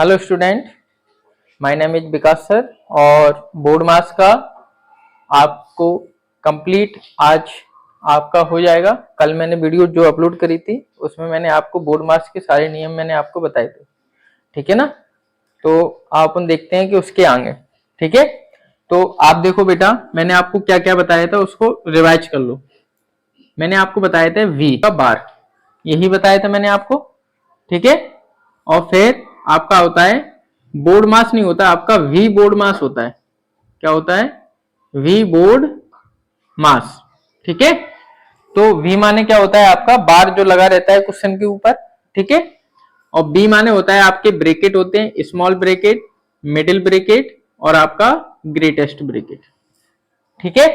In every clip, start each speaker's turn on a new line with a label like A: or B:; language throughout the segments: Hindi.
A: Hello student, my name is Vikas sir. और बोर्ड मास का आपको कंप्लीट आज आपका हो जाएगा। कल मैंने वीडियो जो अपलोड करी थी उसमें मैंने आपको बोर्ड मास के सारे नियम मैंने आपको बताए थे, ठीक है ना। तो अपन देखते हैं कि उसके आगे, ठीक है। तो आप देखो बेटा, मैंने आपको क्या क्या बताया था उसको रिवाइज कर लो। मैंने आपको बताया था वी का बार, यही बताया था मैंने आपको, ठीक है। और फिर आपका होता है बोर्ड मास, नहीं होता आपका वी बोर्ड मास होता है। क्या होता है? वी बोर्ड मास, ठीक है। तो वी माने क्या होता है? आपका बार जो लगा रहता है क्वेश्चन के ऊपर, ठीक है। और बी माने होता है आपके ब्रेकेट होते हैं, स्मॉल ब्रेकेट, मिडिल ब्रेकेट और आपका ग्रेटेस्ट ब्रेकेट, ठीक है।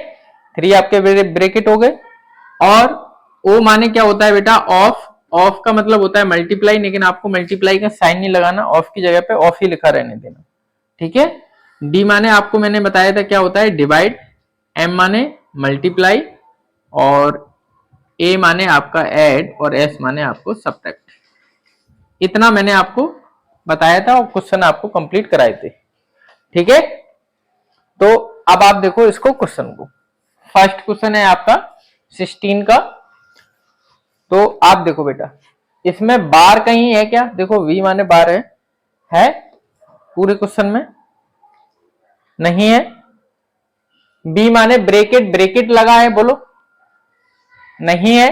A: 3 आपके ब्रेकेट हो गए। और ओ माने क्या होता है बेटा? ऑफ। ऑफ का मतलब होता है मल्टीप्लाई, लेकिन आपको मल्टीप्लाई का साइन नहीं लगाना, ऑफ की जगह पे ऑफ ही लिखा रहने देना, ठीक है। डी माने आपको मैंने बताया था क्या होता है? डिवाइड। एम माने मल्टीप्लाई। और ए माने आपका ऐड। और एस माने आपको सब्ट्रैक्ट। इतना मैंने आपको बताया था और क्वेश्चन आपको कंप्लीट कराए थे, ठीक है। तो अब आप देखो इसको, क्वेश्चन को। फर्स्ट क्वेश्चन है आपका 16 का। तो आप देखो बेटा, इसमें बार कहीं है क्या? देखो वी माने बार है पूरे क्वेश्चन में? नहीं है। बी माने ब्रेकेट, ब्रेकेट लगा है, बोलो। नहीं है।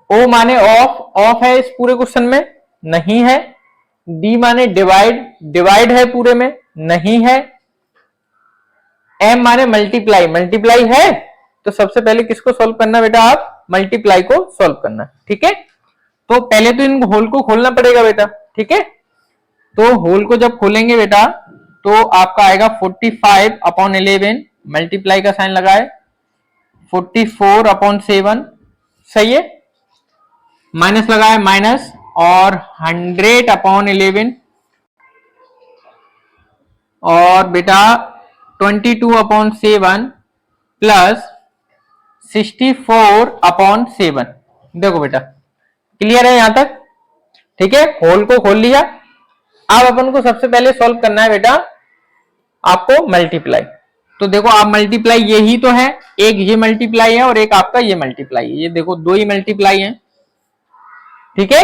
A: ओ माने ऑफ, ऑफ है इस पूरे क्वेश्चन में? नहीं है। डी माने डिवाइड, डिवाइड है पूरे में? नहीं है। एम माने मल्टीप्लाई, मल्टीप्लाई है। तो सबसे पहले किसको सॉल्व करना बेटा? आप मल्टीप्लाई को सॉल्व करना, ठीक है। तो पहले तो इन होल को खोलना पड़ेगा बेटा, ठीक है। तो होल को जब खोलेंगे बेटा तो आपका आएगा 45/11, मल्टीप्लाई का साइन लगाए, 44/7, सही है। माइनस लगाए, माइनस, और 100/11, और बेटा 22/7 प्लस 64/7। देखो बेटा, क्लियर है यहां तक? ठीक है, होल को खोल लिया। अब अपन को सबसे पहले सॉल्व करना है बेटा आपको मल्टीप्लाई। तो देखो आप मल्टीप्लाई यही तो है, एक ये मल्टीप्लाई है और एक आपका ये मल्टीप्लाई है। ये देखो दो ही मल्टीप्लाई है, ठीक है।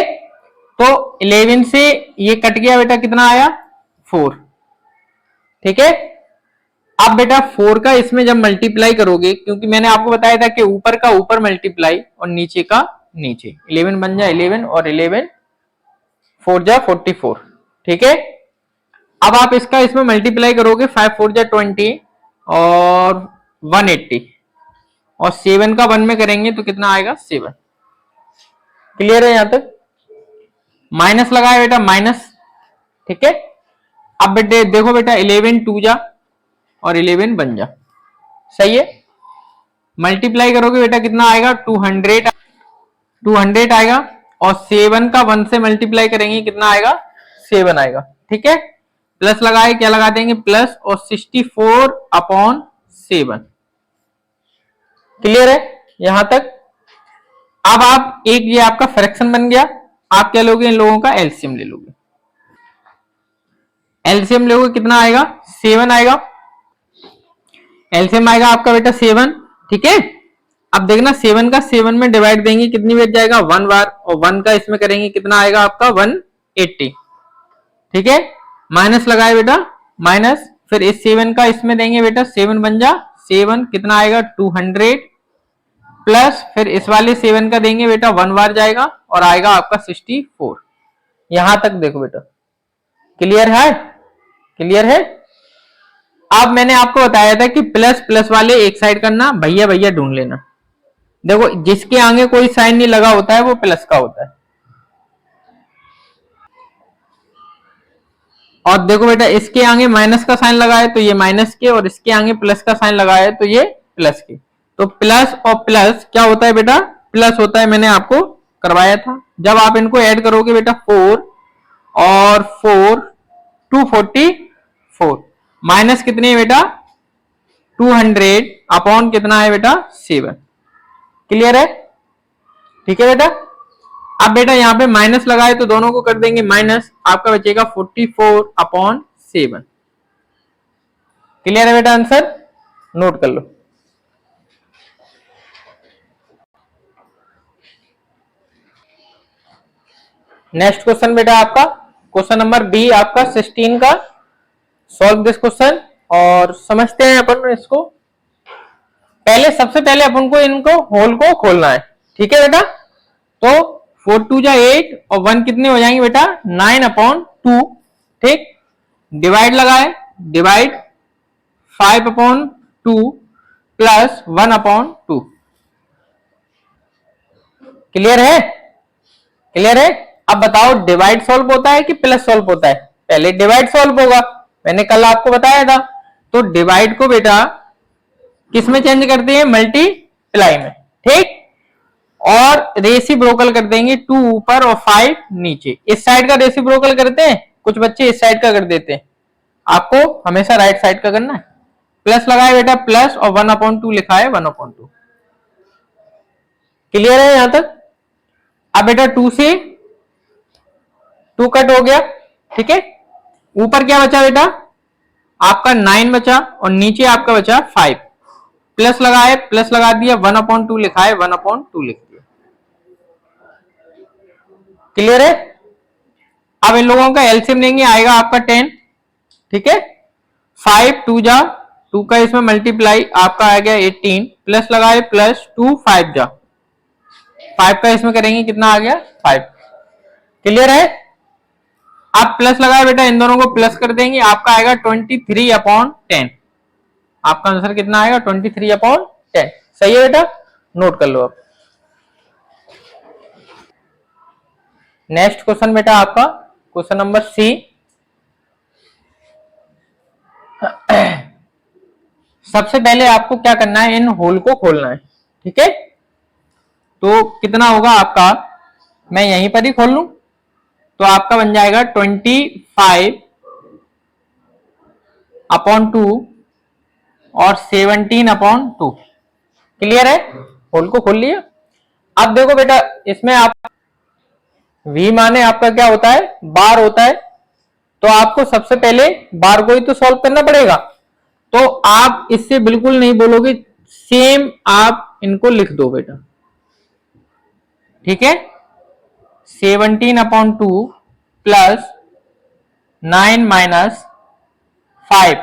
A: तो 11 से ये कट गया बेटा, कितना आया? 4, ठीक है। अब बेटा 4 का इसमें जब मल्टीप्लाई करोगे, क्योंकि मैंने आपको बताया था कि ऊपर का ऊपर मल्टीप्लाई और नीचे का नीचे, 11 बन जाए 11 और 11 4 जा 44, ठीक है। अब आप इसका इसमें मल्टीप्लाई करोगे, 5 4 जा 20 और 180, और 7 का 1 में करेंगे तो कितना आएगा? 7। क्लियर है यहां तक? माइनस लगाए बेटा, माइनस, ठीक है। अब बेटे देखो बेटा, 11 2 जा और 11 बन जा, सही है। मल्टीप्लाई करोगे बेटा कितना आएगा? 200 आएगा। और 7 का 1 से मल्टीप्लाई करेंगे कितना आएगा? 7 आएगा, ठीक है। प्लस लगाए, क्या लगा देंगे? प्लस, और 64/7। क्लियर है यहां तक? अब आप एक, ये आपका फ्रैक्शन बन गया। आप क्या लोगे? इन लोगों का एलसीएम ले लोगे। एलसीएम लोगे कितना आएगा? 7 आएगा। एलसीएम आएगा आपका बेटा 7, ठीक है। अब देखना 7 का 7 में डिवाइड देंगे, कितनी बार जाएगा? 1 बार। और 1 का इसमें करेंगे कितना आएगा आपका? 180, ठीक है। माइनस लगाए बेटा, माइनस, फिर इस 7 का इसमें देंगे बेटा, 7 बन जा 7, कितना आएगा? 200 प्लस, फिर इस वाले 7 का देंगे बेटा, 1 बार जाएगा और आएगा आपका 64। यहां तक देखो बेटा, क्लियर है? क्लियर है? अब मैंने आपको बताया था कि प्लस प्लस वाले एक साइड करना, भैया भैया ढूंढ लेना। देखो जिसके आगे कोई साइन नहीं लगा होता है वो प्लस का होता है। और देखो बेटा, इसके आगे माइनस का साइन लगा है तो ये माइनस के, और इसके आगे प्लस का साइन लगा है तो ये प्लस के। तो प्लस और प्लस क्या होता है बेटा? प्लस होता है, मैंने आपको करवाया था। जब आप इनको ऐड करोगे बेटा, 4 और 4 244, माइनस कितनी है बेटा? 200 अपॉन कितना है बेटा? 7। क्लियर है? ठीक है बेटा। अब बेटा यहाँ पे माइनस लगाए तो दोनों को कर देंगे माइनस, आपका बचेगा 44/7। क्लियर है बेटा? आंसर नोट कर लो। नेक्स्ट क्वेश्चन बेटा आपका क्वेश्चन नंबर बी आपका 16 का। सॉल्व दिस क्वेश्चन और समझते हैं अपन इसको। पहले सबसे पहले अपन को इनको होल को खोलना है, ठीक है बेटा। तो 4 2 जा 8 और 1 कितने हो जाएंगे बेटा? 9/2। ठीक, डिवाइड लगाए, डिवाइड 5/2 प्लस 1/2। क्लियर है? क्लियर है? अब बताओ डिवाइड सॉल्व होता है कि प्लस सॉल्व होता है? पहले डिवाइड सॉल्व होगा, मैंने कल आपको बताया था। तो डिवाइड को बेटा किस में चेंज करते हैं? मल्टीप्लाई में। ठीक, और रेसिप्रोकल कर देंगे, 2 ऊपर और 5 नीचे। इस साइड का रेसिप्रोकल करते हैं, कुछ बच्चे इस साइड का कर देते हैं, आपको हमेशा राइट साइड का करना है। प्लस लगाए बेटा, प्लस और 1/2 लिखा है 1/2। क्लियर है यहां तक? अब बेटा 2 से 2 कट हो गया, ठीक है। ऊपर क्या बचा बेटा? आपका 9 बचा और नीचे आपका बचा 5। प्लस लगाए, प्लस लगा दिया, 1/2 लिखा है 1/2 लिख दिया। क्लियर है? अब इन लोगों का एलसीएम लेंगे, आएगा आपका 10, ठीक है। 5 2 जा 2 का इसमें मल्टीप्लाई आपका आ गया 18, प्लस लगाए प्लस 2 5 जा 5 का इसमें करेंगे, कितना आ गया? 5। क्लियर है? आप प्लस लगाए बेटा, इन दोनों को प्लस कर देंगे, आपका आएगा 23/10। आपका आंसर कितना आएगा? 23/10। सही है बेटा? नोट कर लो अब। नेक्स्ट क्वेश्चन बेटा आपका क्वेश्चन नंबर सी। सबसे पहले आपको क्या करना है? इन होल को खोलना है, ठीक है। तो कितना होगा आपका? मैं यहीं पर ही खोल लूं तो आपका बन जाएगा 25/2 और 17/2। क्लियर है? होल को खोल लिया। अब देखो बेटा, इसमें आप v माने आपका क्या होता है? बार होता है। तो आपको सबसे पहले बार को ही तो सॉल्व करना पड़ेगा। तो आप इससे बिल्कुल नहीं बोलोगे, सेम आप इनको लिख दो बेटा, ठीक है। 17/2 प्लस 9 माइनस 5।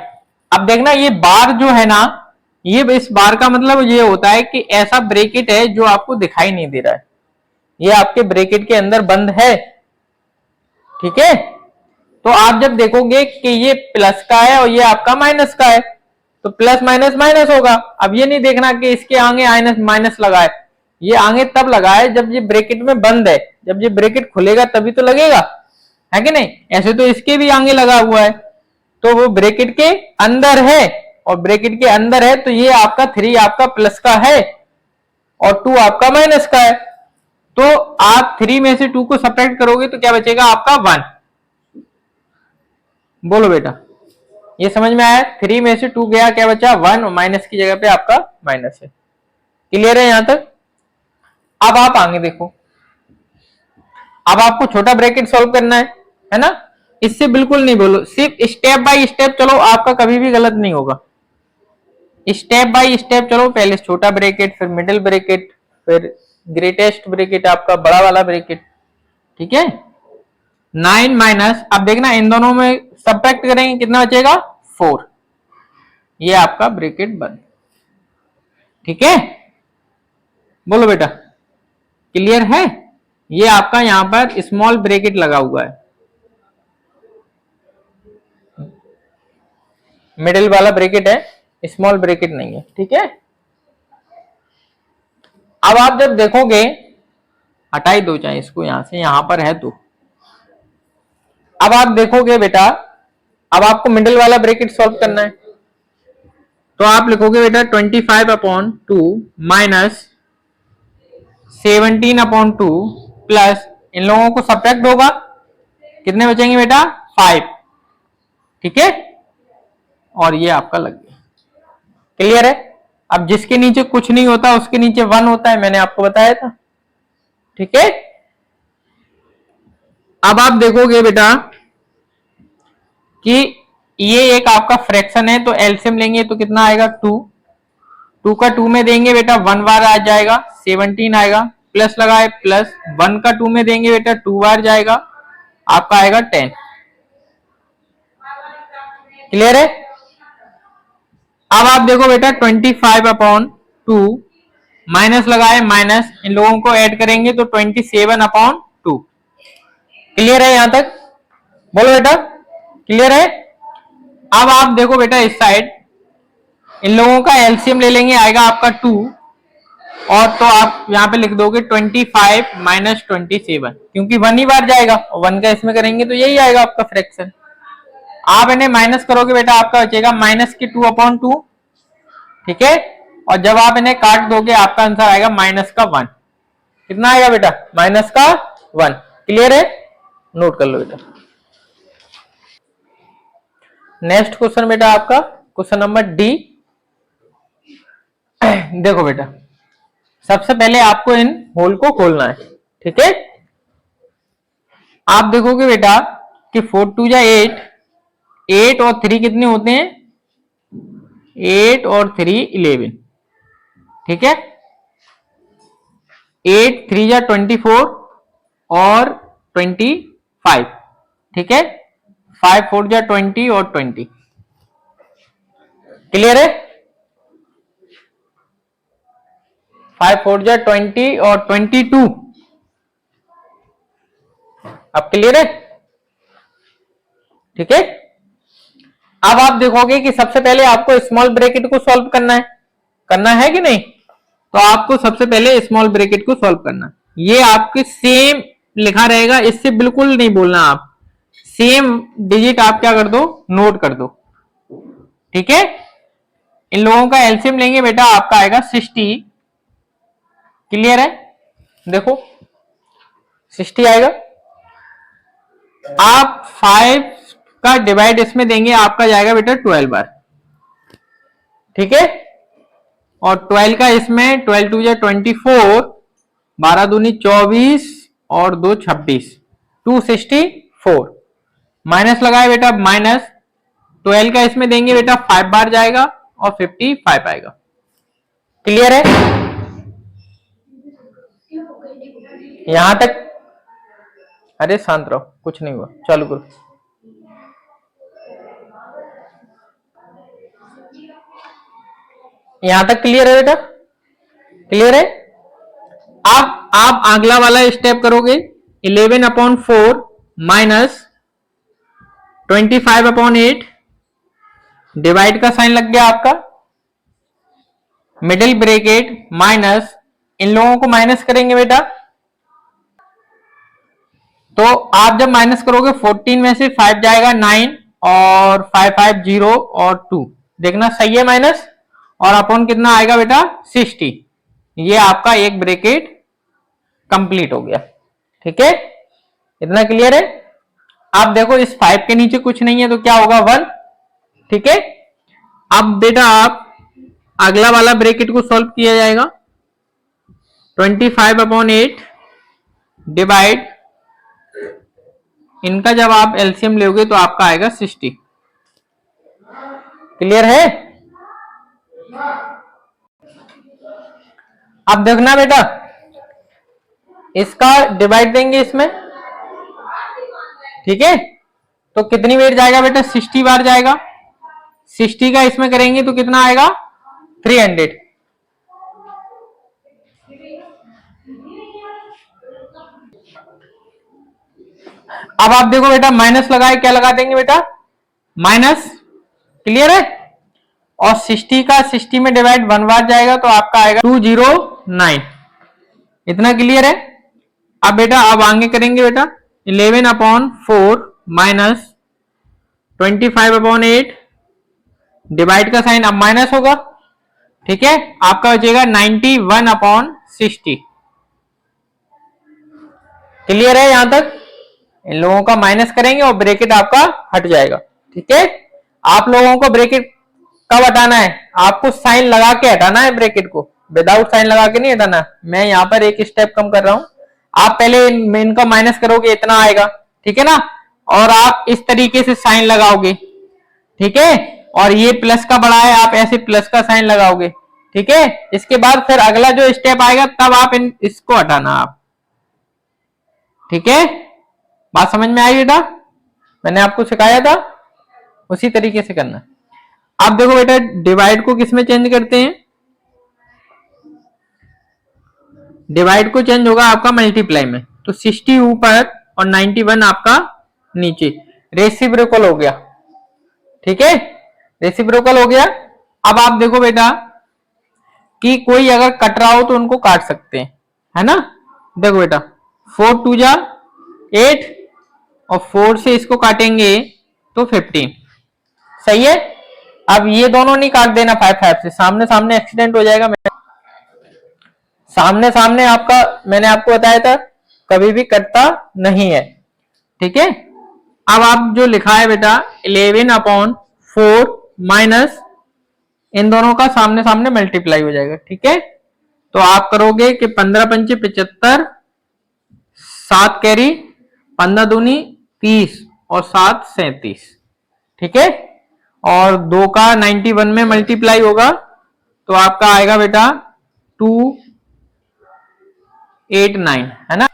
A: अब देखना ये बार जो है ना, ये इस बार का मतलब ये होता है कि ऐसा ब्रैकेट है जो आपको दिखाई नहीं दे रहा है, ये आपके ब्रैकेट के अंदर बंद है, ठीक है। तो आप जब देखोगे कि ये प्लस का है और ये आपका माइनस का है, तो प्लस माइनस माइनस होगा। अब ये नहीं देखना कि इसके आगे माइनस माइनस लगाए, ये आगे तब लगाए जब ये ब्रैकेट में बंद है, जब ये ब्रैकेट खुलेगा तभी तो लगेगा, है कि नहीं। ऐसे तो इसके भी आगे लगा हुआ है, तो वो ब्रैकेट के अंदर है, और ब्रैकेट के अंदर है तो ये आपका 3 आपका प्लस का है और 2 आपका माइनस का है। तो आप 3 में से 2 को सब्ट्रैक्ट करोगे तो क्या बचेगा आपका? 1। बोलो बेटा, ये समझ में आया? 3 में से 2 गया, क्या बचा? 1, और माइनस की जगह पे आपका माइनस है। क्लियर है यहां तक? अब आप आगे देखो, अब आपको छोटा ब्रैकेट सॉल्व करना है ना। इससे बिल्कुल नहीं बोलो, सिर्फ स्टेप बाय स्टेप चलो, आपका कभी भी गलत नहीं होगा। स्टेप बाय स्टेप चलो, पहले छोटा ब्रैकेट, फिर मिडिल ब्रैकेट, फिर ग्रेटेस्ट ब्रैकेट, आपका बड़ा वाला ब्रैकेट, ठीक है। 9 माइनस, अब देखना इन दोनों में सब्ट्रैक्ट करेंगे, कितना बचेगा? 4। ये आपका ब्रैकेट बंद, ठीक है। बोलो बेटा, क्लियर है? ये आपका यहां पर स्मॉल ब्रैकेट लगा हुआ है, मिडिल वाला ब्रैकेट है, स्मॉल ब्रैकेट नहीं है, ठीक है। अब आप जब देखोगे, हटाई दो चाहे इसको यहां से, यहां पर है तो। अब आप देखोगे बेटा, अब आपको मिडिल वाला ब्रैकेट सॉल्व करना है, तो आप लिखोगे बेटा 25/2 माइनस 17/2 प्लस, इन लोगों को सब्ट्रैक्ट होगा, कितने बचेंगे बेटा? 5, ठीक है। और ये आपका लग गया। क्लियर है? अब जिसके नीचे कुछ नहीं होता उसके नीचे 1 होता है, मैंने आपको बताया था, ठीक है। अब आप देखोगे बेटा कि ये एक आपका फ्रैक्शन है, तो एलसीएम लेंगे तो कितना आएगा 2। 2 का 2 में देंगे बेटा 1 बार आ जाएगा 17 आएगा, प्लस लगाए प्लस 1 का 2 में देंगे बेटा 2 बार जाएगा, आपका आएगा 10। क्लियर है? अब आप देखो बेटा 25/2 माइनस लगाए माइनस, इन लोगों को ऐड करेंगे तो 27/2। क्लियर है यहां तक? बोलो बेटा क्लियर है? अब आप देखो बेटा इस साइड इन लोगों का एलसीएम ले लेंगे, आएगा आपका 2, और तो आप यहां पे लिख दोगे 25 - 27, क्योंकि 1 ही बार जाएगा और 1 का इसमें करेंगे तो यही आएगा आपका फ्रैक्शन। आप इन्हें माइनस करोगे बेटा आपका बचेगा -2/2, ठीक है, और जब आप इन्हें काट दोगे आपका आंसर आएगा -1। कितना आएगा बेटा? -1। क्लियर है? नोट कर लो बेटा। नेक्स्ट क्वेश्चन बेटा आपका क्वेश्चन नंबर डी। देखो बेटा सबसे पहले आपको इन होल को खोलना है, ठीक है। आप देखोगे बेटा कि 4 2 जा 8, 8 और 3 कितने होते हैं? 8 और 3 11, ठीक है। 8 3 जा 24 और 25, ठीक है। 5 4 जा 20 और 20। क्लियर है? 5 4 जा 20 और 22। अब क्लियर है? ठीक है। अब आप देखोगे कि सबसे पहले आपको स्मॉल ब्रैकेट को सॉल्व करना है कि नहीं? तो आपको सबसे पहले स्मॉल ब्रैकेट को सॉल्व करना, ये आपके सेम लिखा रहेगा, इससे बिल्कुल नहीं बोलना, आप सेम डिजिट आप क्या कर दो, नोट कर दो, ठीक है। इन लोगों का एलसीएम लेंगे बेटा आपका आएगा 60। क्लियर है? देखो 60 आएगा। आप 5 का डिवाइड इसमें देंगे, आपका जाएगा बेटा 12 बार, ठीक है। और 12 का इसमें 12 2 जा 24, 12 दूनी 24 और 2 26, 264। माइनस लगाए बेटा माइनस 12 का इसमें देंगे बेटा 5 बार जाएगा और 55 आएगा। क्लियर है? यहां तक? अरे शांत रहो, कुछ नहीं हुआ, चालू करो। यहां तक क्लियर है बेटा? क्लियर है? आप अगला वाला स्टेप करोगे, 11/4 माइनस 25/8, डिवाइड का साइन लग गया आपका, मिडिल ब्रैकेट माइनस, इन लोगों को माइनस करेंगे बेटा, तो आप जब माइनस करोगे 14 में से 5 जाएगा 9 और 5 5 0 और 2, देखना सही है माइनस, और अपॉन कितना आएगा बेटा 60। ये आपका एक ब्रैकेट कंप्लीट हो गया, ठीक है। इतना क्लियर है? आप देखो इस 5 के नीचे कुछ नहीं है तो क्या होगा 1, ठीक है। अब बेटा आप अगला वाला ब्रैकेट को सॉल्व किया जाएगा, 25/8 डिवाइड, इनका जब आप एलसीएम लोगे तो आपका आएगा 60। क्लियर है? अब देखना बेटा इसका डिवाइड देंगे इसमें, ठीक है, तो कितनी बार जाएगा बेटा 60 बार जाएगा। 60 का इसमें करेंगे तो कितना आएगा 300। अब आप देखो बेटा माइनस लगाए, क्या लगा देंगे बेटा माइनस। क्लियर है? और 60 का 60 में डिवाइड 1 बार जाएगा तो आपका आएगा 209। इतना क्लियर है? अब बेटा अब आगे करेंगे बेटा 11/4 माइनस 25/8, डिवाइड का साइन अब माइनस होगा, ठीक है, आपका बचेगा 91/60। क्लियर है यहां तक? इन लोगों का माइनस करेंगे और ब्रैकेट आपका हट जाएगा, ठीक है। आप लोगों को ब्रैकेट कब हटाना है? आपको साइन लगा के हटाना है ब्रैकेट को, विदाउट साइन लगा के नहीं हटाना। मैं यहाँ पर एक स्टेप कम कर रहा हूं, आप पहले इनका माइनस करोगे इतना आएगा, ठीक है ना। और आप इस तरीके से साइन लगाओगे, ठीक है, और ये प्लस का बड़ा है, आप ऐसे प्लस का साइन लगाओगे, ठीक है। इसके बाद फिर अगला जो स्टेप आएगा तब आप इसको हटाना आप, ठीक है। बात समझ में आई बेटा, मैंने आपको सिखाया था उसी तरीके से करना। आप देखो बेटा डिवाइड को किस में चेंज करते हैं, डिवाइड को चेंज होगा आपका मल्टीप्लाई में, तो 60 ऊपर और 91 आपका नीचे, रेसिप्रोकल हो गया, ठीक है, रेसिप्रोकल हो गया। अब आप देखो बेटा कि कोई अगर कट रहा हो तो उनको काट सकते हैं, है ना। देखो बेटा 4 2 जा 8 और 4 से इसको काटेंगे तो 15, सही है। अब ये दोनों नहीं काट देना 5 5 से, सामने सामने एक्सीडेंट हो जाएगा। सामने सामने आपका मैंने आपको बताया था कभी भी कटता नहीं है, ठीक है। अब आप जो लिखा है बेटा 11/4 माइनस इन दोनों का सामने सामने मल्टीप्लाई हो जाएगा, ठीक है। तो आप करोगे कि 15 पंचे 75, 7 कैरी, 15 दूनी 30 और 7 37, ठीक है। और 2 का 91 में मल्टीप्लाई होगा तो आपका आएगा बेटा 289, है ना,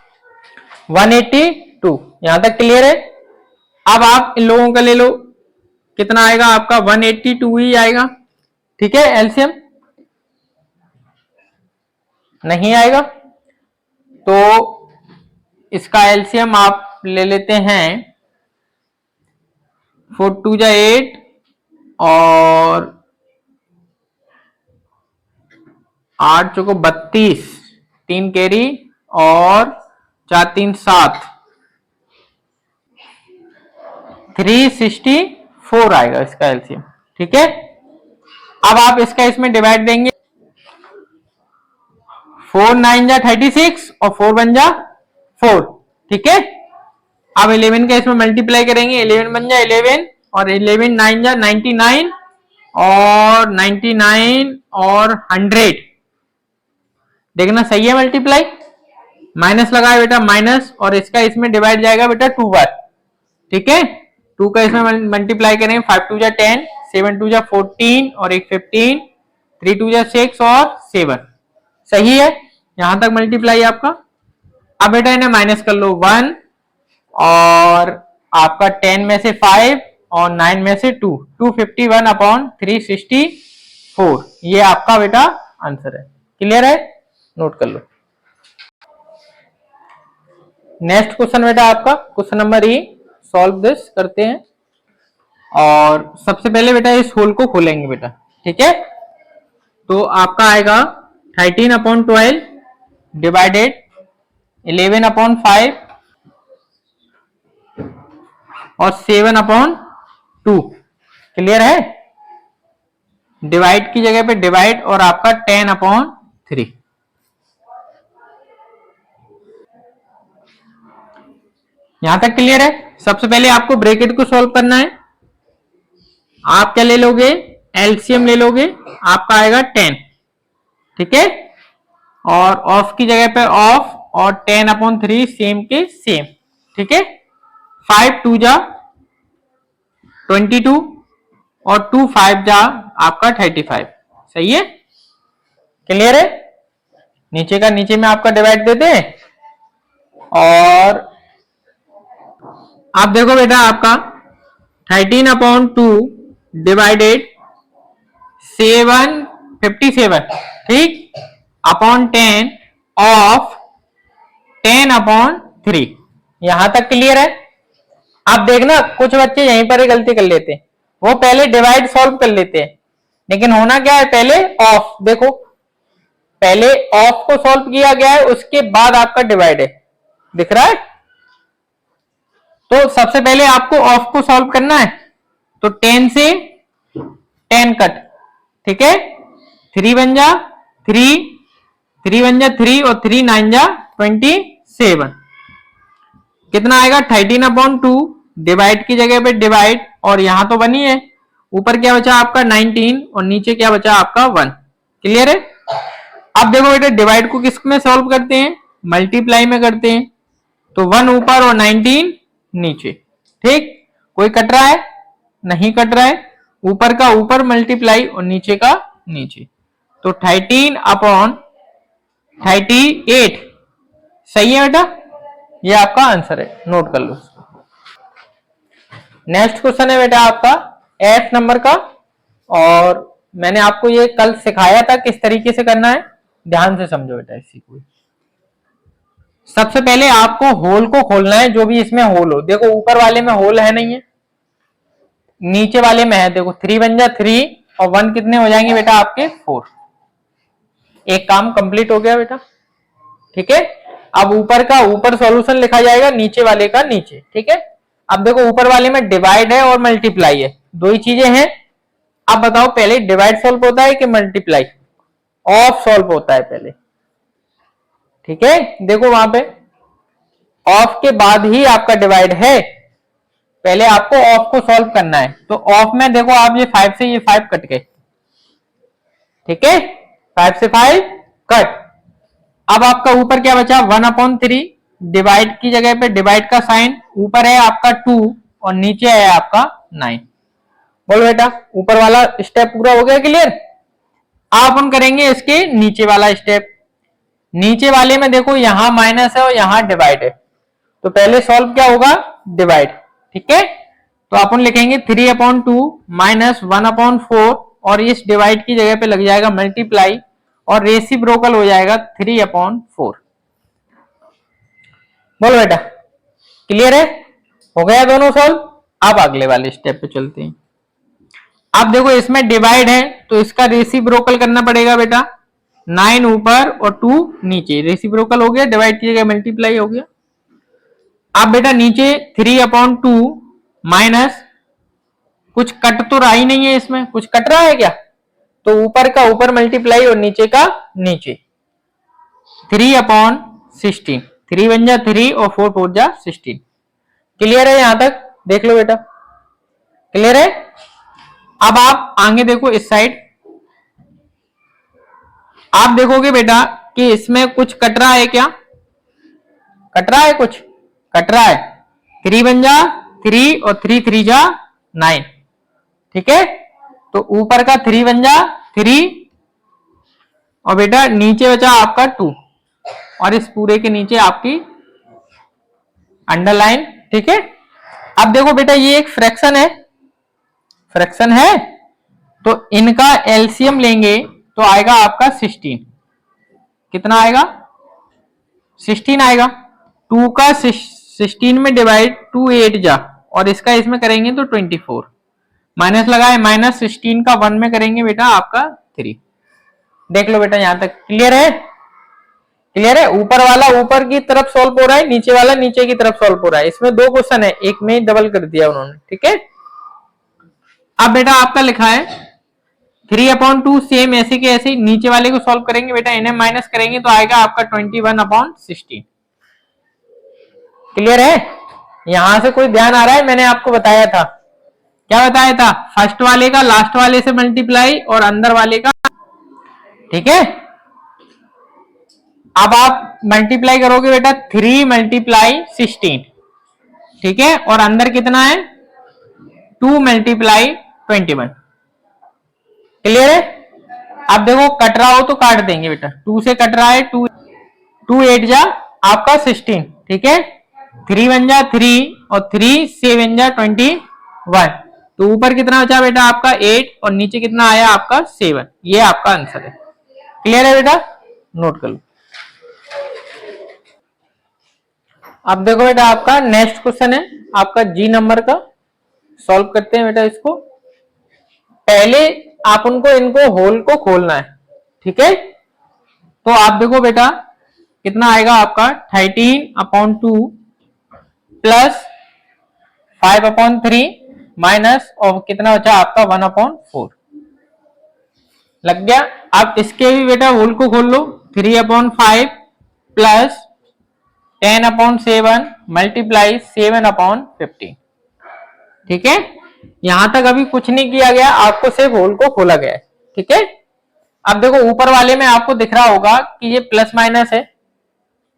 A: 182। यहां तक क्लियर है। अब आप इन लोगों का ले लो, कितना आएगा आपका 182 ही आएगा, ठीक है। एलसीएम नहीं आएगा तो इसका एलसीएम आप ले लेते हैं 4 2 जा 8 और 8 चौको 32, 3 कैरी और 4 3 7, 364 आएगा इसका एलसीएम, ठीक है। अब आप इसका इसमें डिवाइड देंगे, 4 9 जा 36 और 4 1 जा 4, ठीक है। अब 11 का इसमें मल्टीप्लाई करेंगे, 11 बन जा 11 और 11 9 जा 99 और 99 और 100, देखना सही है मल्टीप्लाई। माइनस लगाए बेटा माइनस, और इसका इसमें डिवाइड जाएगा बेटा 2 बार, ठीक है। 2 का इसमें मल्टीप्लाई करेंगे, 5 2 जा 10, 7 2 जा 14 और 1 15, 3 2 जा 6 और 7, सही है। यहां तक मल्टीप्लाई आपका। अब बेटा इन्हें माइनस कर लो, 1 और आपका 10 में से 5 और 9 में से 2, 251/364, ये आपका बेटा आंसर है। क्लियर है, नोट कर लो। नेक्स्ट क्वेश्चन बेटा आपका question number E, solve this करते हैं। और सबसे पहले बेटा इस होल को खोलेंगे बेटा, ठीक है। तो आपका आएगा 13/12 डिवाइडेड 11/5 और 7/2, क्लियर है। डिवाइड की जगह पे डिवाइड और आपका 10/3, यहां तक क्लियर है। सबसे पहले आपको ब्रैकेट को सॉल्व करना है। आप क्या ले लोगे, एलसीएम ले लोगे, आपका आएगा 10, ठीक है। और ऑफ की जगह पे ऑफ और 10/3 सेम के सेम, ठीक है। 5 2 जा 22 और 2 5 जा आपका 35, सही है, क्लियर है। नीचे का नीचे में आपका डिवाइड दे दे। और आप देखो बेटा आपका 13/2 डिवाइडेड 757, ठीक, अपॉन 10 ऑफ 10/3, यहां तक क्लियर है। आप देखना कुछ बच्चे यहीं पर ही गलती कर लेते हैं, वो पहले डिवाइड सॉल्व कर लेते हैं, लेकिन होना क्या है पहले ऑफ, देखो पहले ऑफ को सॉल्व किया गया है उसके बाद आपका डिवाइड है, दिख रहा है। तो सबसे पहले आपको ऑफ को सॉल्व करना है, तो 10 से 10 कट, ठीक है। 3 बन जा 3, 3 बन जा 3 और 3 9 जा 27, कितना आएगा 13/2 डिवाइड की जगह पे डिवाइड, और यहां तो बनी है, ऊपर क्या बचा आपका 19 और नीचे क्या बचा आपका 1, क्लियर है। अब देखो बेटा डिवाइड को किस में सॉल्व करते हैं, मल्टीप्लाई में करते हैं, तो 1 ऊपर और 19 नीचे। ठीक, कोई कट रहा है? नहीं कट रहा है। ऊपर का ऊपर मल्टीप्लाई और नीचे का नीचे, तो 13 अपॉन 38 सही है बेटा, ये आपका आंसर है, नोट कर लो। नेक्स्ट क्वेश्चन है बेटा आपका 8 नंबर का, और मैंने आपको ये कल सिखाया था किस तरीके से करना है, ध्यान से समझो बेटा इसी को। सबसे पहले आपको होल को खोलना है, जो भी इसमें होल हो। देखो ऊपर वाले में होल है नहीं है, नीचे वाले में है। देखो 3 बन जा 3 और 1 कितने हो जाएंगे बेटा आपके 4। एक काम कंप्लीट हो गया बेटा। ठीक है, अब ऊपर का ऊपर सॉल्यूशन लिखा जाएगा, नीचे वाले का नीचे। ठीक है, अब देखो ऊपर वाले में डिवाइड है और मल्टीप्लाई है, दो ही चीजें हैं। अब बताओ पहले डिवाइड सॉल्व होता है कि मल्टीप्लाई? ऑफ सॉल्व होता है पहले। ठीक है, देखो वहां पे ऑफ के बाद ही आपका डिवाइड है, पहले आपको ऑफ को सॉल्व करना है। तो ऑफ में देखो आप ये 5 से ये 5 कट गए। ठीक है, 5 से 5 कट। अब आपका ऊपर क्या बचा 1/3, डिवाइड की जगह पे डिवाइड का साइन, ऊपर है आपका 2 और नीचे है आपका 9। बोलो बेटा ऊपर वाला स्टेप पूरा हो गया, क्लियर? आप अपन करेंगे इसके नीचे वाला स्टेप। नीचे वाले में देखो यहां माइनस है और यहां डिवाइड है, तो पहले सॉल्व क्या होगा, डिवाइड। ठीक है, तो अपन लिखेंगे 3/2 माइनस 1/4 और इस डिवाइड की जगह पे लग जाएगा मल्टीप्लाई और रेसिप्रोकल हो जाएगा 3/4। बोलो बेटा क्लियर है, हो गया दोनों सॉल्व। अब अगले वाले स्टेप पे चलते हैं। अब देखो इसमें डिवाइड है तो इसका रेसिप्रोकल करना पड़ेगा बेटा, 9 ऊपर और 2 नीचे, रेसिप्रोकल हो गया, डिवाइड की जगह मल्टीप्लाई हो गया। अब बेटा नीचे 3/2 माइनस, कुछ कट तो रहा ही नहीं है इसमें, कुछ कट रहा है क्या? तो ऊपर का ऊपर मल्टीप्लाई और नीचे का नीचे, 3/16, 3 बन जा 3 और 4 4 जा 16। क्लियर है यहां तक? देख लो बेटा क्लियर है। अब आप आगे देखो इस साइड, आप देखोगे बेटा कि इसमें कुछ कट रहा है क्या? कट रहा है, कुछ कट रहा है। 3 बन जा 3 और 3 3 जा 9। ठीक है, तो ऊपर का 3 बन जा 3 और बेटा नीचे बचा आपका 2 और इस पूरे के नीचे आपकी अंडरलाइन। ठीक है, अब देखो बेटा ये एक फ्रैक्शन है, फ्रैक्शन है, तो इनका एलसीएम लेंगे तो आएगा आपका 16। कितना आएगा? 16 आएगा। 2 का 16 में डिवाइड 2 8 जा, और इसका इसमें करेंगे तो 24, माइनस लगाए, माइनस 16 का 1 में करेंगे बेटा आपका 3। देख लो बेटा यहां तक क्लियर है? क्लियर है। ऊपर वाला ऊपर की तरफ सॉल्व हो रहा है, नीचे वाला नीचे की तरफ सॉल्व हो रहा है। इसमें दो क्वेश्चन है, एक में डबल कर दिया उन्होंने। ठीक है, अब बेटा आपका लिखा है 3/2, सेम ऐसे के ऐसे नीचे वाले को सॉल्व करेंगे बेटा, इन्हें माइनस करेंगे तो आएगा आपका 21/16। क्लियर है? यहां से कोई ध्यान आ रहा है? मैंने आपको बताया था, क्या बताया था? फर्स्ट वाले का लास्ट वाले से मल्टीप्लाई और अंदर वाले का। ठीक है, अब आप मल्टीप्लाई करोगे बेटा 3 × 16। ठीक है, और अंदर कितना है 2 × 21। क्लियर है? अब देखो कट रहा हो तो काट देंगे बेटा, 2 से कट रहा है, 2 8 जा आपका 16। ठीक है, 3 बन जा 3 और 3 से बन जा 21, तो ऊपर कितना बचा बेटा आपका 8 और नीचे कितना आया आपका 7। ये आपका आंसर है। क्लियर है बेटा, नोट कर लो। अब देखो बेटा आपका नेक्स्ट क्वेश्चन है आपका जी नंबर का, सॉल्व करते हैं बेटा इसको। पहले आप उनको इनको होल को खोलना है। ठीक है, तो आप देखो बेटा कितना आएगा आपका 13/2 प्लस 5/3 माइनस और कितना बचा आपका 1/4। लग गया? आप इसके भी बेटा होल को खोल लो, 3/5 प्लस 10/7 मल्टीप्लाई 7/15। ठीक है, यहां तक अभी कुछ नहीं किया गया, आपको सिर्फ होल को खोला गया है। ठीक है, अब देखो ऊपर वाले में आपको दिख रहा होगा कि ये प्लस माइनस है,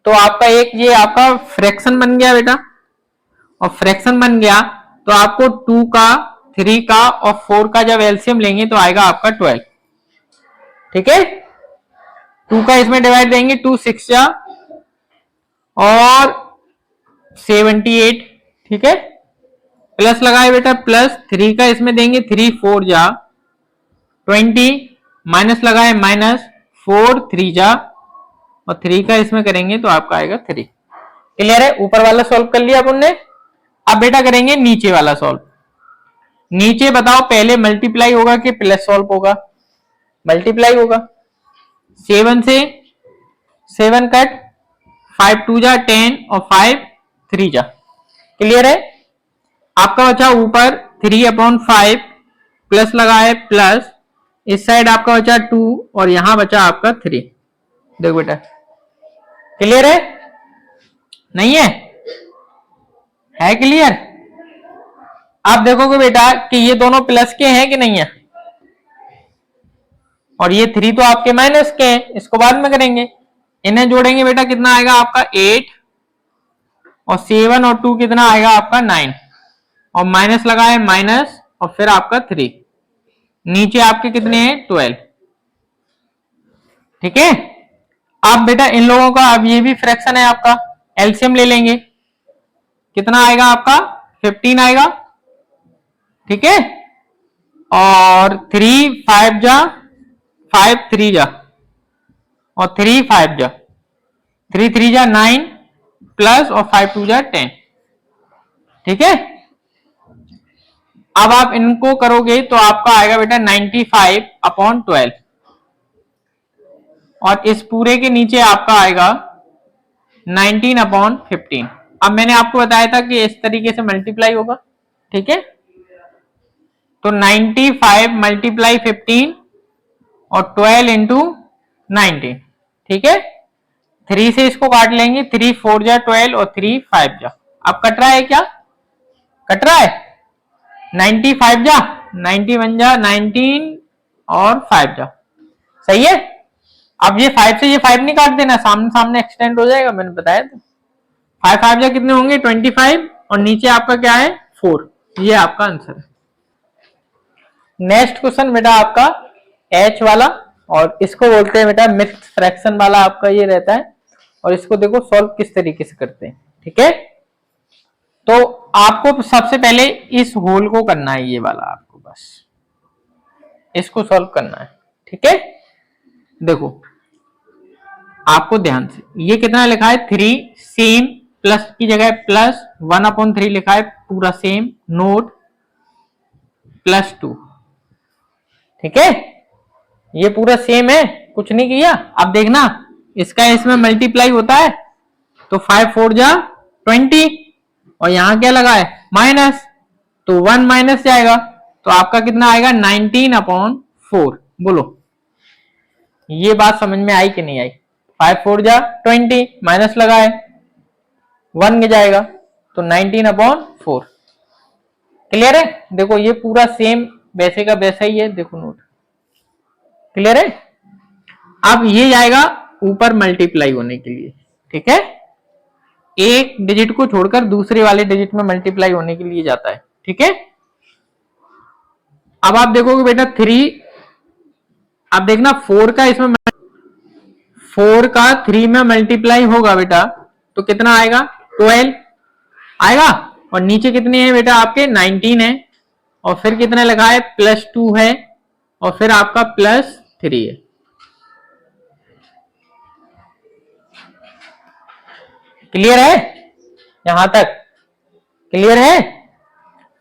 A: तो आपका एक ये आपका फ्रैक्शन बन गया बेटा, और फ्रैक्शन बन गया तो आपको 2 का, 3 का और 4 का जब एलसीएम लेंगे तो आएगा आपका 12। ठीक है, 2 का इसमें डिवाइड देंगे, 2 6 जा और 78। ठीक है, प्लस लगाए बेटा, प्लस 3 का इसमें देंगे, 3 4 जा 20, माइनस लगाए, माइनस 4 3 जा और 3 का इसमें करेंगे तो आपका आएगा 3। क्लियर है, ऊपर वाला सॉल्व कर लिया अपन ने। अब बेटा करेंगे नीचे वाला सॉल्व। नीचे बताओ पहले मल्टीप्लाई होगा कि प्लस सॉल्व होगा? मल्टीप्लाई होगा। 7 से 7 कट, 5 2 जा 10 और 5 3 जा। क्लियर है, आपका बचा ऊपर 3/5 प्लस लगा है, प्लस इस साइड आपका बचा 2 और यहां बचा आपका 3। देखो बेटा, क्लियर है नहीं है? है क्लियर? आप देखोगे बेटा कि ये दोनों प्लस के हैं कि नहीं है, और ये 3 तो आपके माइनस के हैं, इसको बाद में करेंगे। इन्हें जोड़ेंगे बेटा, कितना आएगा आपका 8 और 7 और 2 कितना आएगा आपका 9 और माइनस लगा है, माइनस और फिर आपका 3। नीचे आपके कितने हैं 12। ठीक है, अब बेटा इन लोगों का, अब ये भी फ्रैक्शन है आपका, एलसीएम ले लेंगे। कितना आएगा आपका 15 आएगा। ठीक है, और 3 5 जा 5 3 जा और 3 5 जा 3 3 जा 9 प्लस और 5 2 जा 10। ठीक है, अब आप इनको करोगे तो आपका आएगा बेटा 95/12 और इस पूरे के नीचे आपका आएगा 19/15। अब मैंने आपको बताया था कि इस तरीके से मल्टीप्लाई होगा। ठीक है, तो 95 मल्टीप्लाई 15 और 12 इंटू 19। ठीक है, 3 से इसको काट लेंगे, 3 4 जा 12 और 3 5 जा। अब कट रहा है क्या? कट रहा है। 95 जा 91 जा 19 और 5 जा। सही है। अब ये 5 से ये 5 नहीं काट देना, सामने सामने एक्सटेंड हो जाएगा, मैंने बताया था। 5 5 जा कितने होंगे 25 और नीचे आपका क्या है 4। ये आपका आंसर है। नेक्स्ट क्वेश्चन बेटा आपका एच वाला, और इसको बोलते हैं बेटा मिक्स्ड फ्रैक्शन वाला, आपका ये रहता है। और इसको देखो सॉल्व किस तरीके से करते हैं। ठीक है, तो आपको सबसे पहले इस होल को करना है, ये वाला आपको बस इसको सॉल्व करना है। ठीक है, देखो आपको ध्यान से, ये कितना लिखा है 3, सेम प्लस की जगह प्लस 1/3 लिखा है, पूरा सेम नोट +2। ठीक है, ये पूरा सेम है, कुछ नहीं किया। अब देखना इसका इसमें मल्टीप्लाई होता है तो 5 4 जा 20 और यहां क्या लगा है माइनस, तो 1 माइनस जाएगा तो आपका कितना आएगा 19/4। बोलो ये बात समझ में आई कि नहीं आई? 5 4 जा 20 माइनस लगा है 1 जाएगा तो 19/4। क्लियर है? देखो ये पूरा सेम वैसे का वैसा ही है, देखो नोट। क्लियर है? अब ये जाएगा ऊपर मल्टीप्लाई होने के लिए। ठीक है, एक डिजिट को छोड़कर दूसरे वाले डिजिट में मल्टीप्लाई होने के लिए जाता है। ठीक है, अब आप देखोगे बेटा 3, अब देखना 4 का इसमें 4 का 3 में मल्टीप्लाई होगा बेटा तो कितना आएगा 12 आएगा, और नीचे कितने हैं बेटा आपके 19 है, और फिर कितने लगा है +2 है, और फिर आपका +3 है। क्लियर है? यहां तक क्लियर है?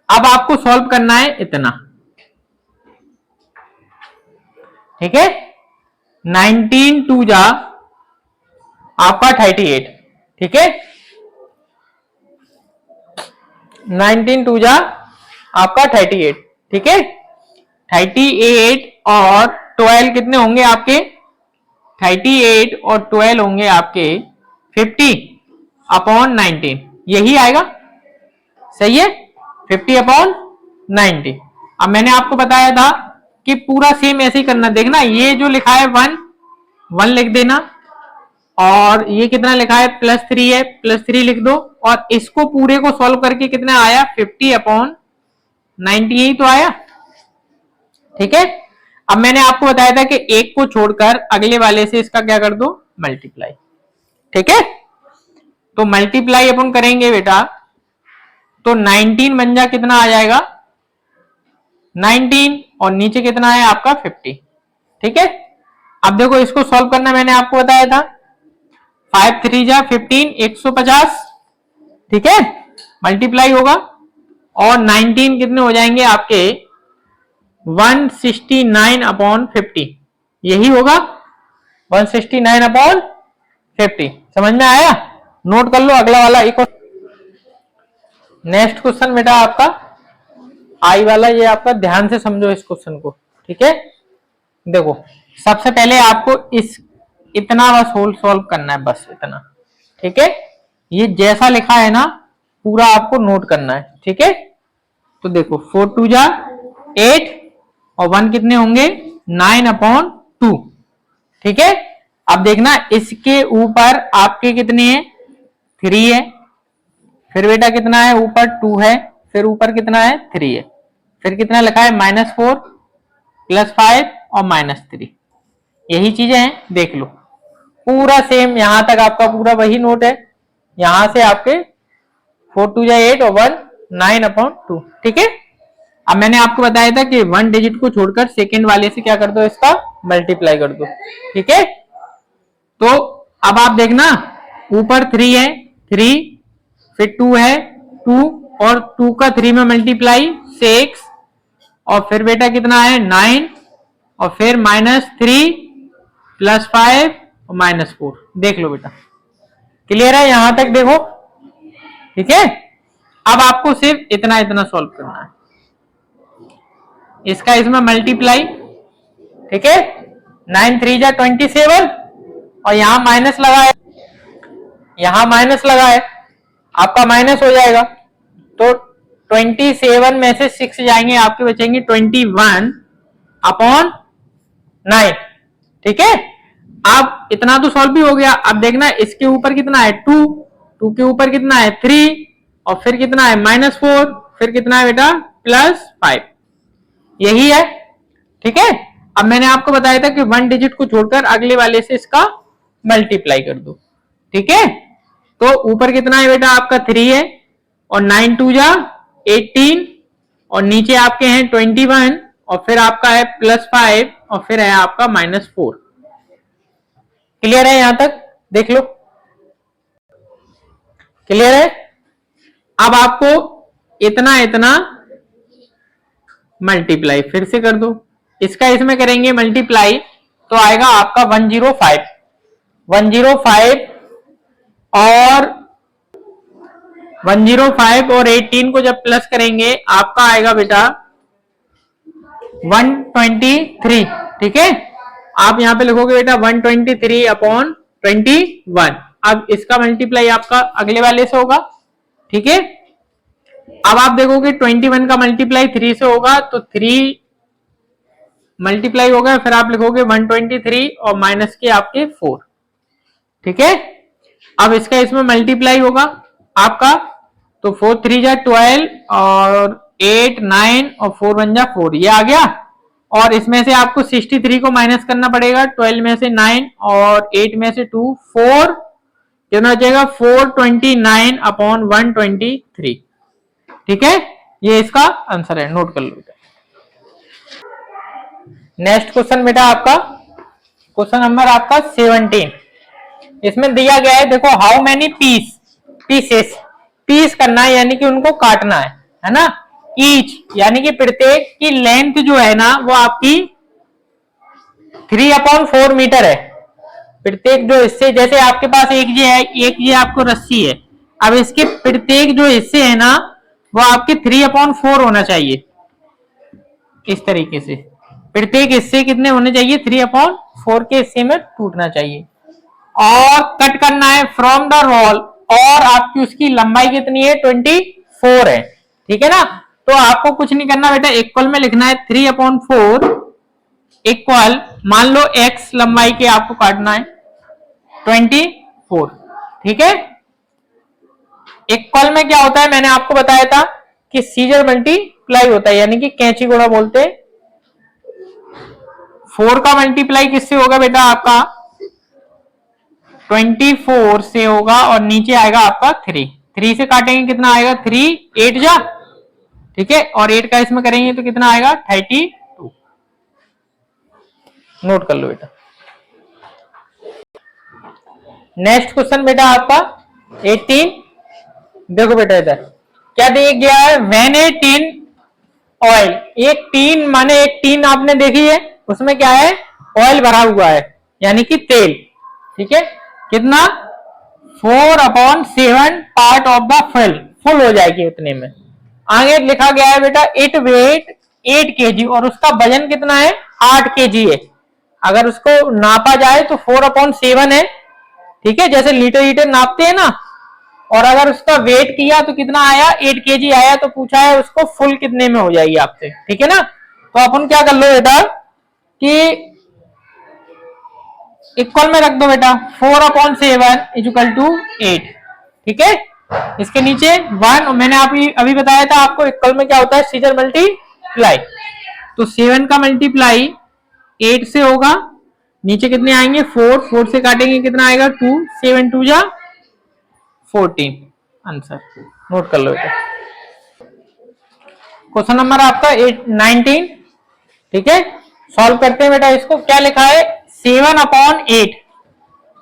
A: अब आपको सॉल्व करना है इतना। ठीक है, 19 2 जा आपका 38। ठीक है, 19 2 जा आपका 38। ठीक है, 38 और 12 कितने होंगे आपके 38 और 12 होंगे आपके 50/19। यही आएगा, सही है, 50/90। अब मैंने आपको बताया था कि पूरा सेम ऐसे ही करना। देखना ये जो लिखा है 1 1 लिख देना,
B: और ये कितना लिखा है +3 है, +3 लिख दो। और इसको पूरे को सॉल्व करके कितना आया 50/90 यही तो आया। ठीक है, अब मैंने आपको बताया था कि एक को छोड़कर अगले वाले से इसका क्या कर दो मल्टीप्लाई। ठीक है, तो मल्टीप्लाई अपन करेंगे बेटा तो 19 बन जा कितना आ जाएगा 19 और नीचे कितना है आपका 50। ठीक है, अब देखो इसको सॉल्व करना मैंने आपको बताया था 5 3 जा 15 150। ठीक है, मल्टीप्लाई होगा और 19 कितने हो जाएंगे आपके 169/50 यही होगा 169/50। समझ में आया, नोट कर लो अगला वाला एक और। नेक्स्ट क्वेश्चन बेटा आपका आई वाला, ये आपका ध्यान से समझो इस क्वेश्चन को। ठीक है, देखो सबसे पहले आपको इस इतना बस होल सॉल्व करना है, बस इतना। ठीक है, ये जैसा लिखा है ना पूरा आपको नोट करना है। ठीक है, तो देखो 4 2 जा 8 और 1 कितने होंगे 9/2। ठीक है, अब देखना इसके ऊपर आपके कितने हैं 3 है, फिर बेटा कितना है ऊपर 2 है, फिर ऊपर कितना है 3 है, फिर कितना लिखा है -4 +5 और -3। यही चीजें हैं, देख लो पूरा सेम यहां तक आपका पूरा वही नोट है। यहां से आपके 4 2 जा 8 और 1 9/2। ठीक है, अब मैंने आपको बताया था कि 1 डिजिट को छोड़कर सेकेंड वाले से क्या कर दो इसका मल्टीप्लाई कर दो। ठीक है, तो अब आप देखना ऊपर 3 है 3, फिर 2 है 2 और 2 का 3 में मल्टीप्लाई 6 और फिर बेटा कितना है 9 और फिर -3 +5 और -4। देख लो बेटा, क्लियर है यहां तक देखो। ठीक है, अब आपको सिर्फ इतना इतना सॉल्व करना है, इसका इसमें मल्टीप्लाई। ठीक है, 9 3 जा 27 और यहां माइनस लगा है, यहां माइनस लगा है आपका माइनस हो जाएगा। तो 27 में से 6 जाएंगे आपके बचेंगे 21/9। ठीक है, अब इतना तो सॉल्व भी हो गया। अब देखना इसके ऊपर कितना है 2, 2 के ऊपर कितना है 3 और फिर कितना है -4, फिर कितना है बेटा +5, यही है। ठीक है, अब मैंने आपको बताया था कि 1 डिजिट को छोड़कर अगले वाले से इसका मल्टीप्लाई कर दो। ठीक है, तो ऊपर कितना है बेटा आपका 3 है और 9 2 जा 18 और नीचे आपके हैं 21 और फिर आपका है +5 और फिर है आपका -4। क्लियर है यहां तक, देख लो क्लियर है। अब आपको इतना इतना मल्टीप्लाई फिर से कर दो, इसका इसमें करेंगे मल्टीप्लाई तो आएगा आपका 105 और 105 और 18 को जब प्लस करेंगे आपका आएगा बेटा 123। ठीक है, आप यहां पे लिखोगे बेटा 123/21। अब इसका मल्टीप्लाई आपका अगले वाले से होगा। ठीक है, अब आप देखोगे 21 का मल्टीप्लाई 3 से होगा तो 3 मल्टीप्लाई होगा, फिर आप लिखोगे 123 और माइनस के आपके 4। ठीक है, अब इसका इसमें मल्टीप्लाई होगा आपका तो 4 3 जा 12 और 8 9 और 4 1 जा 4, ये आ गया। और इसमें से आपको 63 को माइनस करना पड़ेगा, 12 में से 9 और 8 में से 2 4, कितना बचेगा 429/123। ठीक है, ये इसका आंसर है, नोट कर लो बेटा। नेक्स्ट क्वेश्चन बेटा आपका क्वेश्चन नंबर आपका 17। इसमें दिया गया है देखो हाउ मेनी पीसेस, पीस करना है यानी कि उनको काटना है ना। ईच यानी कि प्रत्येक की लेंथ जो है ना वो आपकी 3/4 मीटर है। प्रत्येक जो हिस्से, जैसे आपके पास एक ये है, एक ये आपको रस्सी है, अब इसके प्रत्येक जो हिस्से है ना वो आपके 3/4 होना चाहिए। इस तरीके से प्रत्येक हिस्से कितने होने चाहिए 3/4 के हिस्से में टूटना चाहिए। और कट करना है फ्रॉम द रोल, और आपकी उसकी लंबाई कितनी है 24 है। ठीक है ना, तो आपको कुछ नहीं करना बेटा, इक्वल में लिखना है 3/4 इक्वल, मान लो x लंबाई के आपको काटना है, 24। ठीक है, इक्वल में क्या होता है, मैंने आपको बताया था कि सीजर मल्टीप्लाई होता है, यानी कि कैंची गुणा बोलते हैं। 4 का मल्टीप्लाई किससे होगा बेटा, आपका 24 से होगा, और नीचे आएगा आपका 3 से काटेंगे कितना आएगा, 3 8 जा, ठीक है, और 8 का इसमें करेंगे तो कितना आएगा 32। नोट कर लो बेटा। नेक्स्ट क्वेश्चन बेटा आपका 18। देखो बेटा इधर क्या दिया गया है, व्हेन ए टिन ऑयल, एक टीन माने एक टीन आपने देखी है, उसमें क्या है, ऑयल भरा हुआ है यानी कि तेल, ठीक है, कितना 4/7 पार्ट ऑफ द फुल हो जाएगी उतने में। आगे लिखा गया है बेटा इट वेट 8 kg, और उसका वजन कितना है 8 kg है। अगर उसको नापा जाए तो 4/7 है, ठीक है, जैसे लीटर लीटर नापते हैं ना, और अगर उसका वेट किया तो कितना आया 8 kg आया, तो पूछा है उसको फुल कितने में हो जाएगी आपसे, ठीक है ना। तो अपन क्या कर लो बेटा कि इक्वल में रख दो बेटा, 4/7 इक्वल टू 8, ठीक है, इसके नीचे 1, और मैंने अभी बताया था आपको इक्वल में क्या होता है, सीजर मल्टीप्लाई। तो 7 का मल्टीप्लाई 8 से होगा, नीचे कितने आएंगे 4 से काटेंगे कितना आएगा 2, 7 2 जा 14, आंसर नोट कर लो बेटा। क्वेश्चन नंबर आपका 19, ठीक है, सॉल्व करते हैं बेटा इसको। क्या लिखा है 7/8,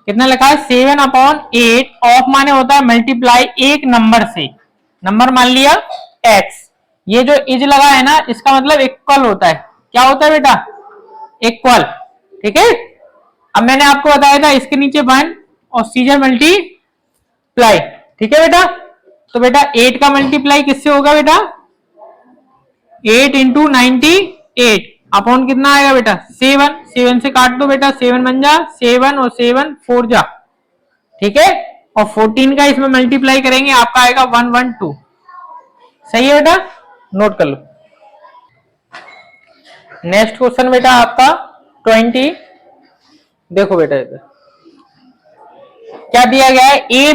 B: कितना लिखा है 7/8, ऑफ माने होता है मल्टीप्लाई एक नंबर से, नंबर मान लिया x, ये जो इज लगा है ना इसका मतलब इक्वल होता है, क्या होता है बेटा इक्वल, ठीक है। अब मैंने आपको बताया था इसके नीचे 1 और सीजर मल्टीप्लाई, ठीक है बेटा। तो बेटा 8 का मल्टीप्लाई किससे होगा बेटा, 8 इंटू 98 अपॉन कितना आएगा बेटा 7 से काट दो बेटा, 7 बन जा 7 और 7 4 जा, ठीक है, और 14 का इसमें मल्टीप्लाई करेंगे आपका आएगा 112, सही है बेटा, नोट कर लो। नेक्स्ट क्वेश्चन बेटा आपका 20, देखो बेटा इधर क्या दिया गया है, ए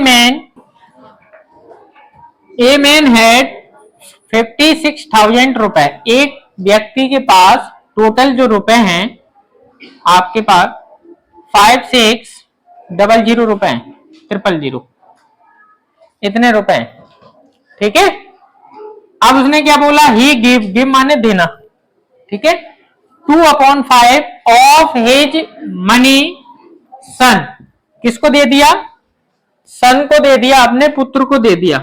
B: मैन हैड 56,000 रुपए, एक व्यक्ति के पास टोटल जो रुपए हैं आपके पास 5600 रुपए हैं, 000 इतने रुपए, ठीक है। अब उसने क्या बोला, ही गिव माने देना, ठीक है, 2/5 ऑफ हिज मनी सन, किसको दे दिया, सन को दे दिया, अपने पुत्र को दे दिया,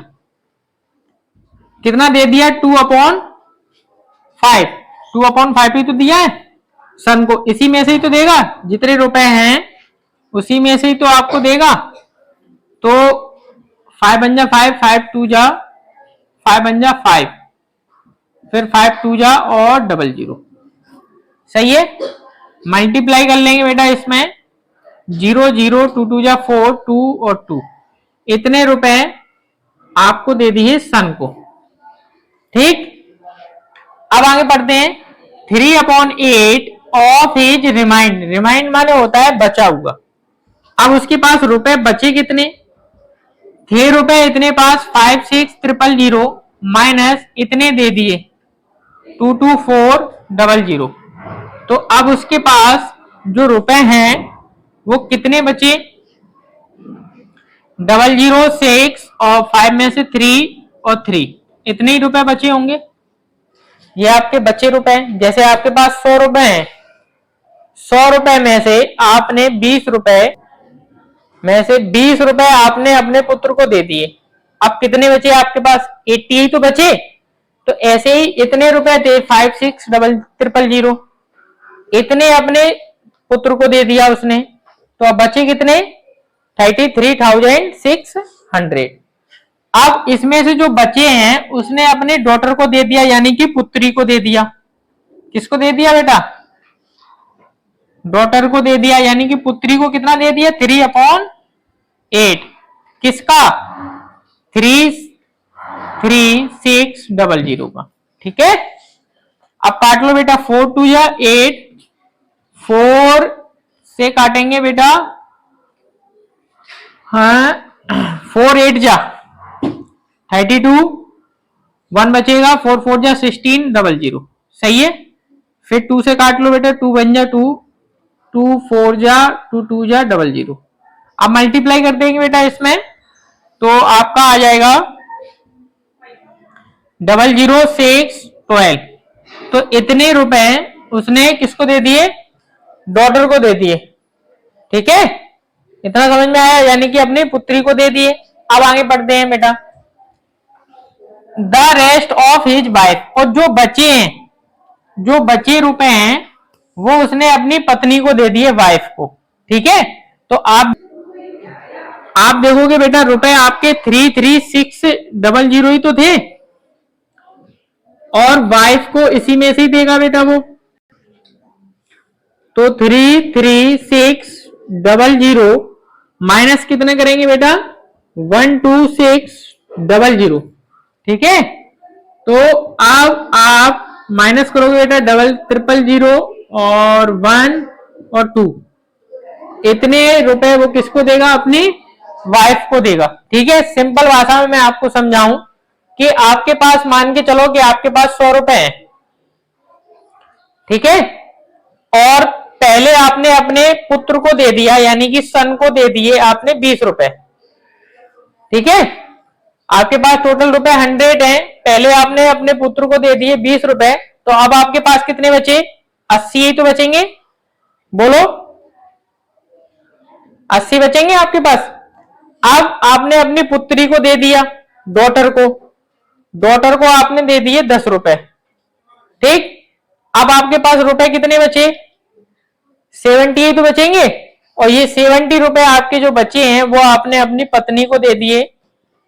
B: कितना दे दिया 2/5, 2/5 ही तो दिया है सन को, इसी में से ही तो देगा, जितने रुपए हैं उसी में से ही तो आपको देगा। तो 5 बन जा 5, 5 2 जा 5 बन जा 5, फिर 5 2 जा और 00, सही है। मल्टीप्लाई कर लेंगे बेटा इसमें 0 0 2 2 जा 4, 2 और 2, इतने रुपए आपको दे दिए सन को, ठीक। अब आगे पढ़ते हैं 3/8 ऑफ हिज रिमाइंड, रिमाइंड माने होता है बचा हुआ। अब उसके पास रुपए बचे कितने थे, रुपए इतने पास 56,000 माइनस इतने दे दिए 22400, तो अब उसके पास जो रुपए हैं वो कितने बचे, 006 और 5 में से 3 और 3, इतने ही रुपए बचे होंगे, ये आपके बचे रुपए। जैसे आपके पास 100 रुपए हैं, 100 रुपए में से आपने 20 रुपए में से 20 रुपए आपने अपने पुत्र को दे दिए, अब कितने बचे आपके पास 80 तो बचे। तो ऐसे ही इतने रुपए थे 56,000, इतने अपने पुत्र को दे दिया उसने, तो अब बचे कितने 33,600। अब इसमें से जो बचे हैं उसने अपने डॉटर को दे दिया, यानी कि पुत्री को दे दिया, किसको दे दिया बेटा, डॉटर को दे दिया, यानी कि पुत्री को कितना दे दिया 3/8, किसका 33600 का, ठीक है। अब काट लो बेटा 4 2 या 8, 4 से काटेंगे बेटा हाँ 4 8 जा 32, 1 बचेगा, 4 4 जा 16 00, सही है। फिर 2 से काट लो बेटा, 2 1 जा 2, 2 4 जा 2 2 जा 00। अब मल्टीप्लाई कर देंगे बेटा इसमें, तो आपका आ जाएगा 00612। तो इतने रुपए उसने किसको दे दिए, डॉटर को दे दिए, ठीक है। इतना समझ में आया, यानी कि अपनी पुत्री को दे दिए। अब आगे बढ़ते हैं बेटा, the rest of his wife, और जो बचे हैं, जो बचे रुपए हैं वो उसने अपनी पत्नी को दे दिए, वाइफ को, ठीक है। तो आप देखोगे बेटा रुपए आपके 33600 ही तो थे, और वाइफ को इसी में से ही देगा बेटा वो। तो 33600 माइनस कितने करेंगे बेटा, 12600, ठीक है। तो अब आप माइनस करोगे बेटा 000 और 1 और 2, इतने रुपए वो किसको देगा, अपनी वाइफ को देगा, ठीक है। सिंपल भाषा में मैं आपको समझाऊं कि आपके पास, मान के चलो कि आपके पास 100 रुपए हैं, ठीक है, और पहले आपने अपने पुत्र को दे दिया, यानी कि सन को दे दिए आपने 20 रुपए, ठीक है। आपके पास टोटल रुपए 100 हैं, पहले आपने अपने पुत्र को दे दिए 20 रुपए, तो अब आपके पास कितने बचे, 80 ही तो बचेंगे, बोलो 80 बचेंगे आपके पास। अब आपने अपनी पुत्री को दे दिया, डॉटर को आपने दे दिए 10 रुपए, ठीक। अब आपके पास रुपए कितने बचे, 70 तो बचेंगे, और ये 70 रुपए आपके जो बचे हैं वो आपने अपनी पत्नी को दे दिए,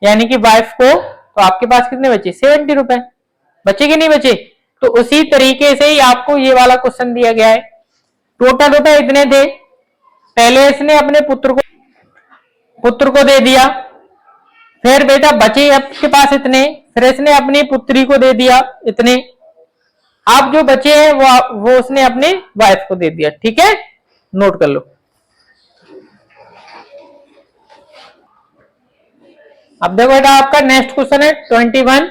B: यानी कि वाइफ को। तो आपके पास कितने बचे, 70 रुपए बचे कि नहीं बचे। तो उसी तरीके से ही आपको ये वाला क्वेश्चन दिया गया है, टोटल रुपए इतने थे, पहले इसने अपने पुत्र को दे दिया, फिर बेटा बचे आपके पास इतने, फिर इसने अपनी पुत्री को दे दिया इतने, अब जो बचे हैं वो उसने अपनी वाइफ को दे दिया, ठीक है। नोट कर लो। अब देखो बेटा आपका नेक्स्ट क्वेश्चन है 21,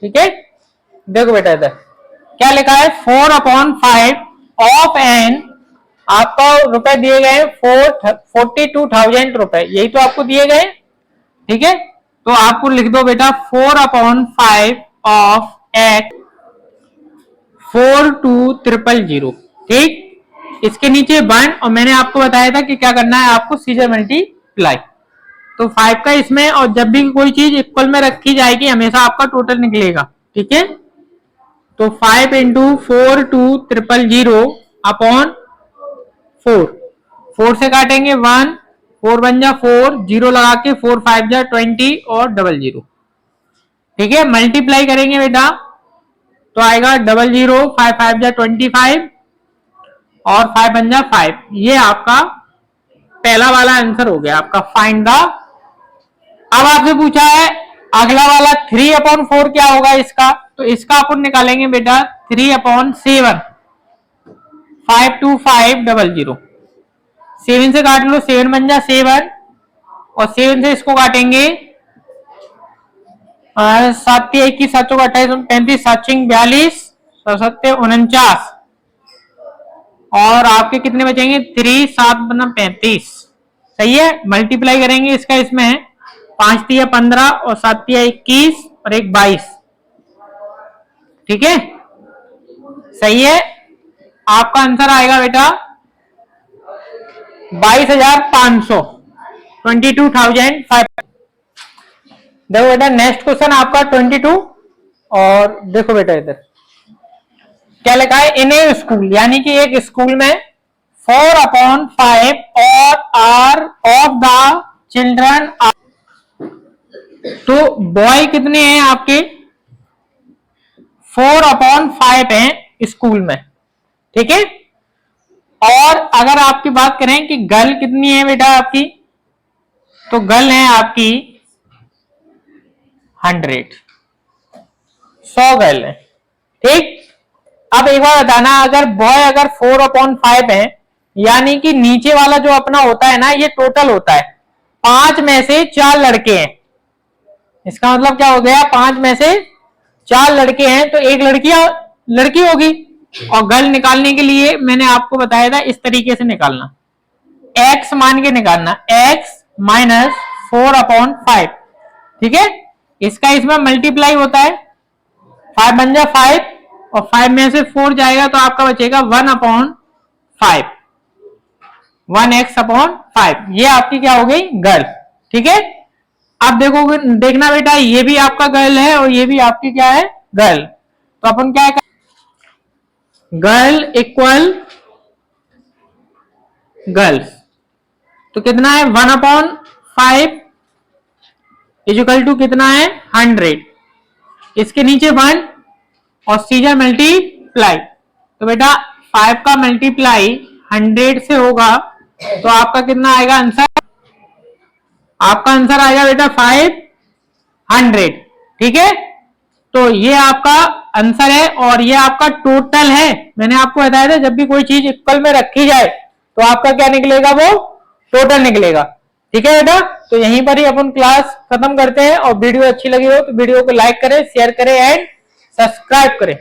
B: ठीक है। देखो बेटा इधर क्या लिखा है, 4/5 ऑफ एन, आपको रुपए दिए गए 42,000 रुपए, यही तो आपको दिए गए, ठीक है। तो आपको लिख दो बेटा 4/5 ऑफ एक्स 42,000, ठीक। इसके नीचे 1, और मैंने आपको बताया था कि क्या करना है आपको, सीजर मल्टीप्लाई। तो 5 का इसमें, और जब भी कोई चीज इक्वल में रखी जाएगी हमेशा आपका टोटल निकलेगा, ठीक है। तो 5 इंटू 42,000 अपॉन 4, 4 से काटेंगे 1, 4 1 जा 4, 0 लगा के 4 5 जा 20 और 00, ठीक है। मल्टीप्लाई करेंगे बेटा तो आएगा 00, 5 5 जा 25 और 5 1 जा 5। ये आपका पहला वाला आंसर हो गया आपका, फाइंड द। अब आपसे पूछा है अगला वाला 3/4 क्या होगा इसका, तो इसका अपन निकालेंगे बेटा 3/7, 52500, 7 से काट लो, 7 बन जा 7, और 7 से इसको काटेंगे 7 21 7 28 35 7 42 7 49, और आपके कितने बचेंगे 3 7 35, सही है। मल्टीप्लाई करेंगे इसका इसमें, 5 तिया 15 और 7 तिया 21 और 1 22, ठीक है, सही है। आपका आंसर आएगा बेटा 22,500, 22,500। देखो बेटा नेक्स्ट क्वेश्चन आपका 22, और देखो बेटा इधर क्या लिखा है, इन ए स्कूल, यानी कि एक स्कूल में 4/5 और आर ऑफ द चिल्ड्रन, तो बॉय कितने हैं आपके, 4/5 हैं स्कूल में, ठीक है। और अगर आपकी बात करें कि गर्ल कितनी है बेटा आपकी, तो गर्ल है आपकी 100 गर्ल है, ठीक। अब एक बार बताना, अगर बॉय अगर 4/5 है, यानी कि नीचे वाला जो अपना होता है ना, ये टोटल होता है, 5 में से 4 लड़के हैं। इसका मतलब क्या हो गया, 5 में से 4 लड़के हैं तो एक लड़की होगी। और गर्ल निकालने के लिए मैंने आपको बताया था इस तरीके से निकालना, x मान के निकालना, x माइनस 4/5। ठीक है, इसका इसमें मल्टीप्लाई होता है, 5 बन जाए 5 और 5 में से 4 जाएगा तो आपका बचेगा 1/5, 1x/5। ये आपकी क्या हो गई, गर्ल। ठीक है, अब देखोगे, देखना बेटा, ये भी आपका गर्ल है और ये भी आपकी क्या है, गर्ल। तो अपन क्या है, गर्ल इक्वल गर्ल्स, तो कितना है 1/5 इजिकल टू कितना है 100, इसके नीचे 1 और सीधा मल्टीप्लाई। तो बेटा 5 का मल्टीप्लाई 100 से होगा तो आपका कितना आएगा आंसर, आपका आंसर आएगा बेटा 500। ठीक है, तो ये आपका आंसर है और ये आपका टोटल है। मैंने आपको बताया था जब भी कोई चीज इक्वल में रखी जाए तो आपका क्या निकलेगा, वो टोटल निकलेगा। ठीक है बेटा, तो यहीं पर ही अपन क्लास खत्म करते हैं। और वीडियो अच्छी लगी हो तो वीडियो को लाइक करें, शेयर करें एंड सब्सक्राइब करें।